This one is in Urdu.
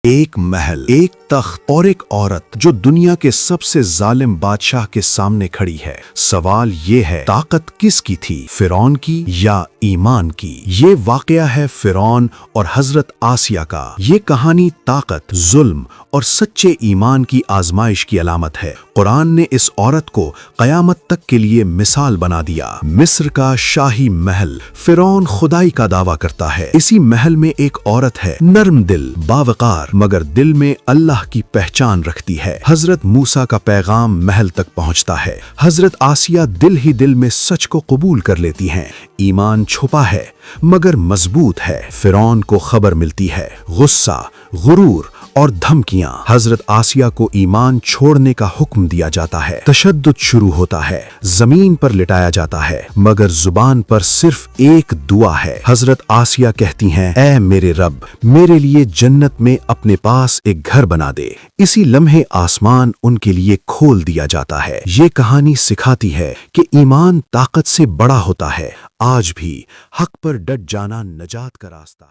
ایک محل، ایک تخت اور ایک عورت جو دنیا کے سب سے ظالم بادشاہ کے سامنے کھڑی ہے۔ سوال یہ ہے، طاقت کس کی تھی، فرعون کی یا ایمان کی؟ یہ واقعہ ہے فرعون اور حضرت آسیہ کا۔ یہ کہانی طاقت، ظلم اور سچے ایمان کی آزمائش کی علامت ہے۔ قرآن نے اس عورت کو قیامت تک کے لیے مثال بنا دیا۔ مصر کا شاہی محل، فرعون خدائی کا دعویٰ کرتا ہے۔ اسی محل میں ایک عورت ہے، نرم دل، باوقار، مگر دل میں اللہ کی پہچان رکھتی ہے۔ حضرت موسیٰ کا پیغام محل تک پہنچتا ہے۔ حضرت آسیہ دل ہی دل میں سچ کو قبول کر لیتی ہیں۔ ایمان چھپا ہے مگر مضبوط ہے۔ فرعون کو خبر ملتی ہے، غصہ، غرور اور دھمکیاں۔ حضرت آسیہ کو ایمان چھوڑنے کا حکم دیا جاتا ہے۔ تشدد شروع ہوتا ہے، زمین پر لٹایا جاتا ہے، مگر زبان پر صرف ایک دعا ہے۔ حضرت آسیہ کہتی ہیں، اے میرے رب، میرے لیے جنت میں اپنے پاس ایک گھر بنا دے۔ اسی لمحے آسمان ان کے لیے کھول دیا جاتا ہے۔ یہ کہانی سکھاتی ہے کہ ایمان طاقت سے بڑا ہوتا ہے۔ آج بھی حق پر ڈٹ جانا نجات کا راستہ ہے۔